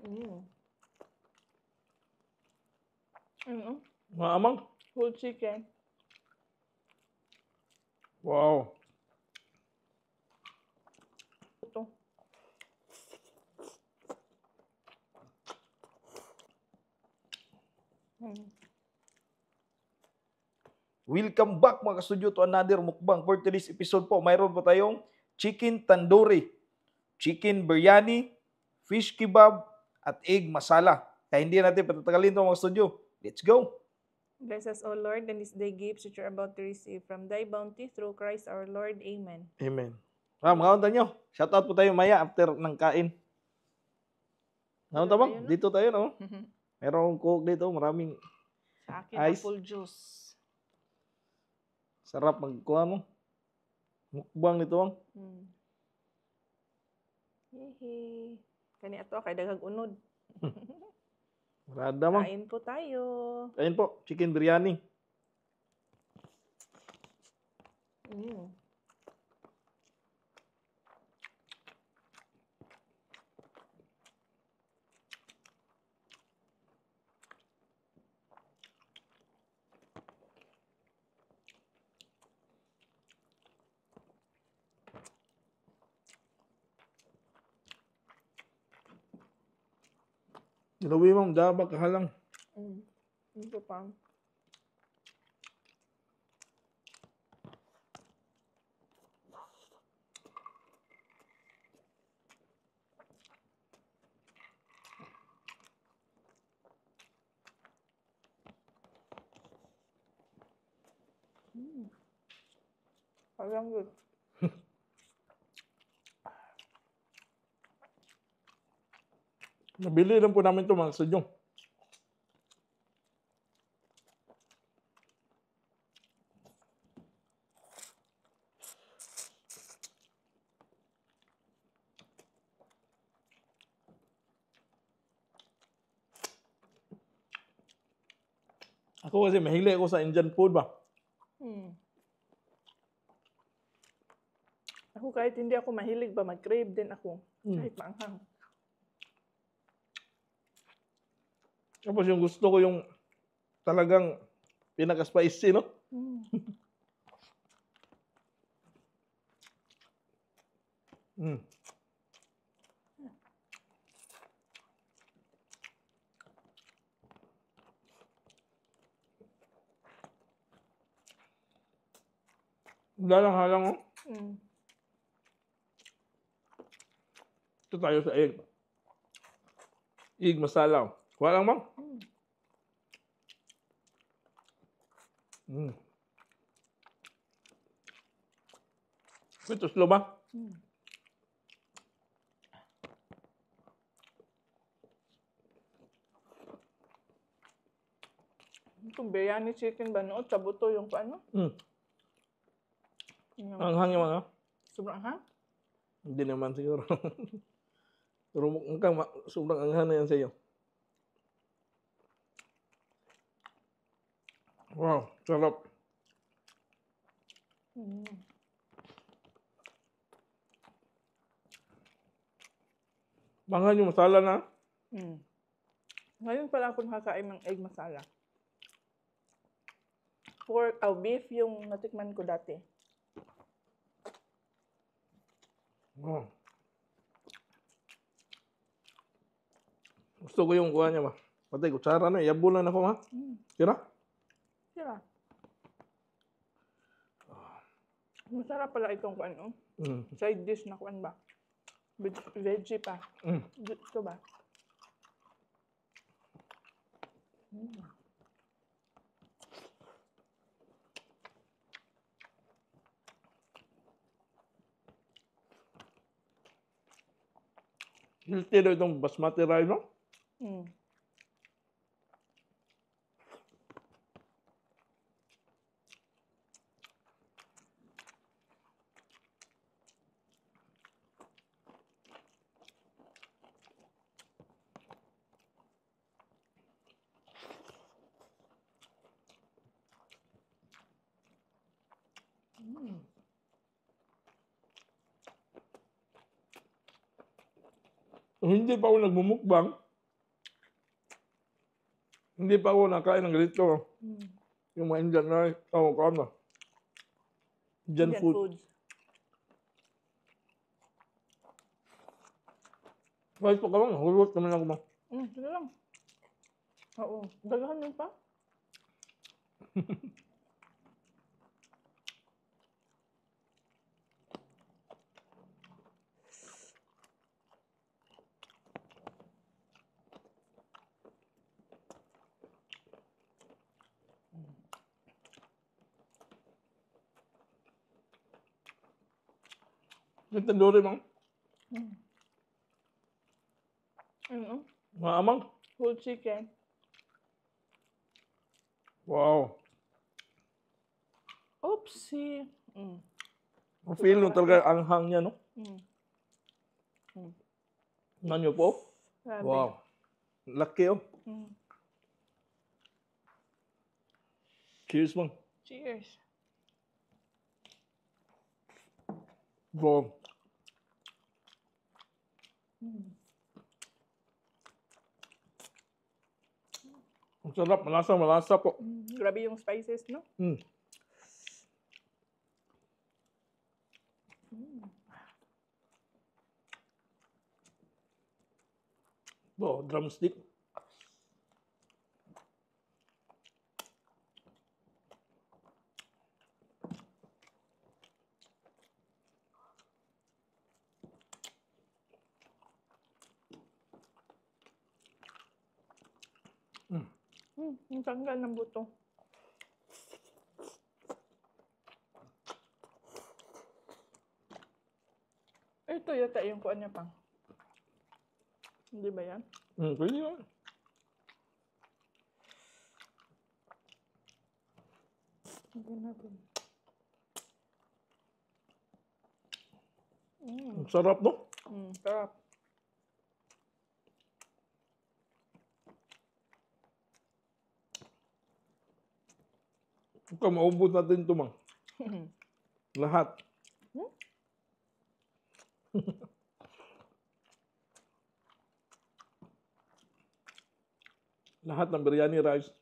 Mm. Ano? Maamang. Whole chicken. Wow. Ito. Welcome back mga kastudyo to another mukbang. For today's episode po, mayroon po tayong chicken tandoori, chicken biryani, fish kebab, at egg masala. Kaya hindi natin patatagalin ito mga kastudyo. Let's go! Bless us, O Lord, and this day gifts which you are about to receive from thy bounty through Christ our Lord. Amen. Amen. Mga unta nyo, shoutout po tayo maya after ng kain. Mga unta bang? tayo, no? Dito tayo, no? Merong coke dito, maraming Sa akin, ice. apple juice. Sarap magkuha mo. Mukbang nito bang. Hehe. Kani ato kay daghang unod. Rada mang. Kain po tayo. Kain po, chicken biryani. Ginawi mo, dabag kahalang. Ito pa. Parang good. Nabili lang po namin ito mga kastudyo. Ako kasi mahilig ako sa Indian food ba. Ako kahit hindi ako mahilig ba, mag-crave din ako. Kahit maanghang. Tapos yung gusto ko yung talagang pinaka-spicy, no? Halang-halang, oh. Ito tayo sa egg. Egg masala. Kuha lang, mang. Ito slow ba? Itong biryani chicken ba noon? Tabuto yung paano? Ang hangin mga. Sobrang hang? Hindi naman siguro. Pero mukhang sobrang anghang na yan sa iyo. Wow, sarap. Mangan yung masala na. Ngayon pala ako nakakain ng egg masala. Beef yung natikman ko dati. Wow. Gusto ko yung kuha niya ba. Patay, kutsara na. Iyabulan ako ha. Kira? Sira. Masarap pala itong ano. Side dish na kuan ba? Veggie pa. Ito ba? Healthy daw itong basmati rice, no? Kung hindi pa ako nagmumukbang, Hindi pa ako nakain ng ganito. Mm. Yung mga Indian rice. Oh, kano? Indian food. Foods. Rice pa ka lang. Hulot naman ako mo. Sige lang. Oo. Dagahan mo pa. Yung tandoori mo. Ano? Maamang. Whole chicken. Wow. Oopsie. Feel mo talaga ang anghang niya, no? Nanyo po? Grabe. Wow. Laki, oh. Cheers, man. Cheers. Wow. Ang sarap. Malasa po. Grabe yung spices, no? Wow, drumstick. Yung tanggal ng buto. Ito yata yung kuan niya pang. Hindi ba yan? Pwede yun. Hindi natin. Ang sarap, no? Sarap. Ikaw, maubos natin ito, mang. Lahat. Lahat ng biryani rice.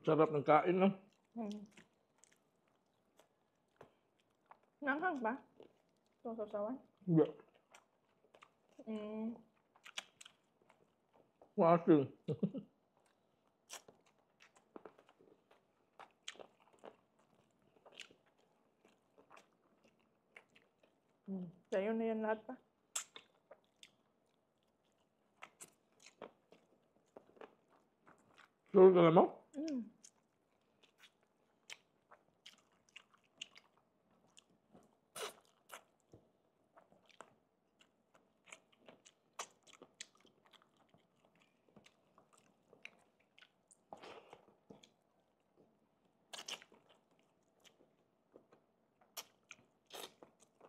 Sarap ng kain, no? Nanghang ba? Ito sa sawan? Hindi. Maasin. Sa'yo na yan lahat pa. Sure ka naman?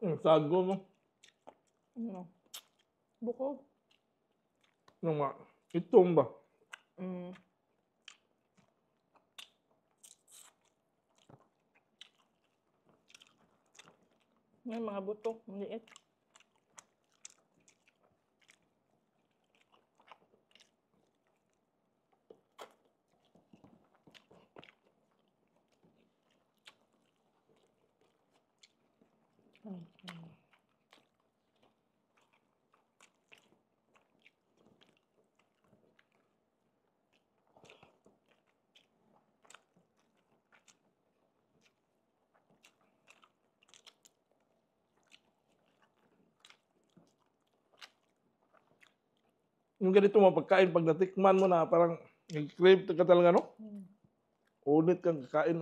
Yung sago, no? Ano? Bukog. Yung mga itong ba? May mga buto. Maliit. Yung ganito mga pagkain, pag natikman mo na, parang nag-crave ka talaga, no? Ulit kang kakain.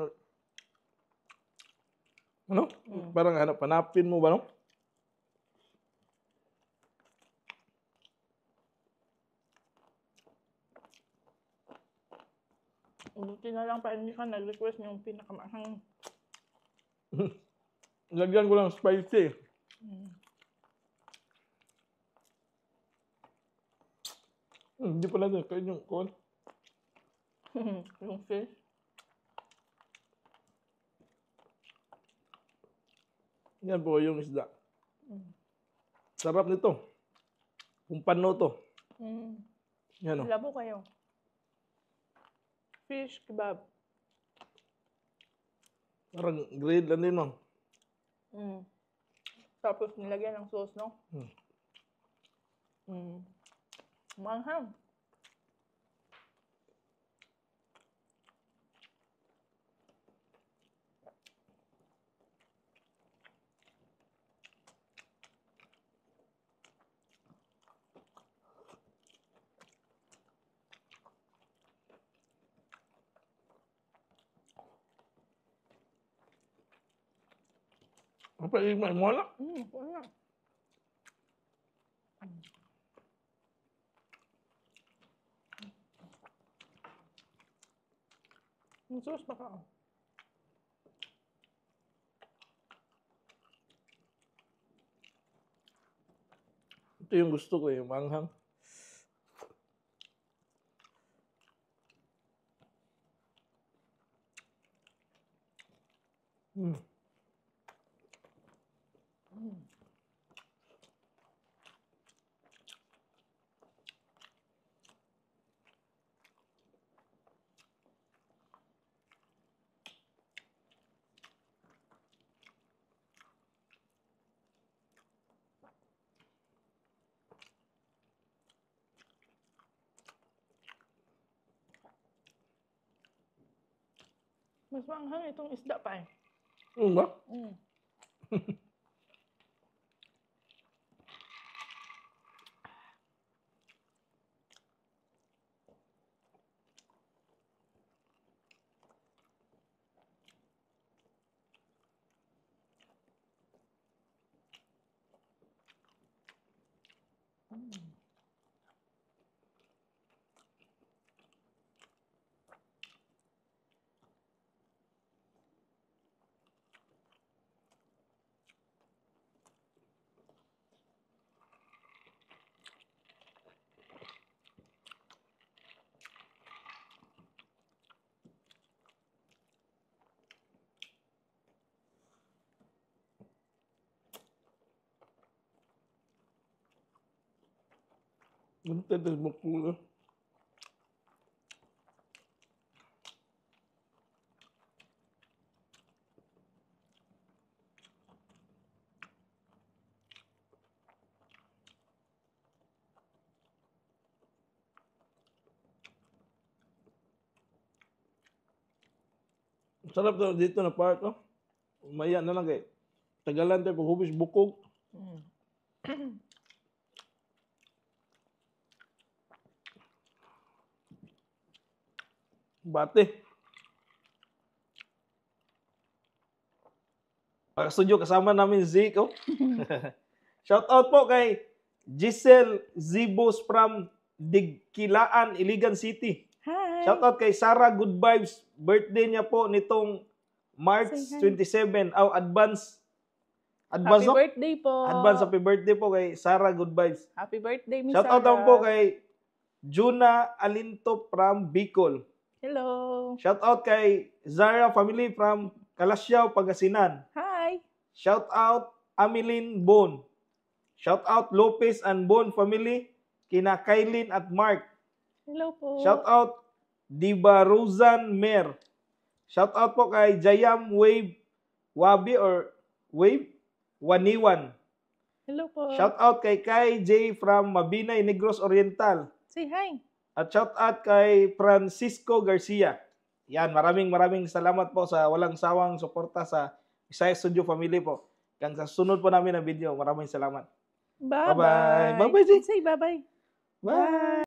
Ano? Parang hanapin mo ba, no? Buti na lang pa hindi ka nag-request yung pinakamanghang. Lagyan ko lang spicy. Hindi pala din. Kain yung kuwan. Yung fish. Yan po yung isda. Mm. Sarap nito. Kung paano to. Mm. Yan o. Labo kayo. Fish kebab. Parang grilled lang din, no? Mm. Tapos nilagyan ng sauce, no? Mm. Mm. Manghang. Apa yung may mola? Wala. Yung sauce baka. Ito yung gusto ko, yung manghang. Mm. Mas manghang itong isda pa eh. Ba? Mm. Bunta das mukula. Sarap to dito na part, no? Maya na lang kay tagalan tayo pag hubis bukog. Mm. Bate. Mga studio, kasama namin Zeke. Oh. Shout out po kay Giselle Zibos from Digkilaan, Iligan City. Hi. Shout out kay Sarah Good Vibes. Birthday niya po nitong March Say hi. 27. Advance. Happy No? birthday po. Advance happy birthday po kay Sarah Good Vibes. Happy birthday, Miss Shout out Sarah. naman po kay Juna Alinto from Bicol. Hello. Shout out kay Zara family from Kalasyaw, Pangasinan. Hi. Shout out Ameline Bon. Shout out Lopez and Bon family, kina Kailin at Mark. Hello po. Shout out Diba Rosan Mer. Shout out po kay Jayam Wave Wabi or Wave Waniwan. Hello po. Shout out kay Kai J from Mabinay, Negros Oriental. Say hi. At shout out kay Francisco Garcia. Yan, maraming salamat po sa walang sawang suporta sa Isaya Studio Family po. Hanggang sa sunod po namin na video. Maraming salamat. Bye-bye. Bye-bye. Bye-bye, Jay. Say bye-bye. Bye.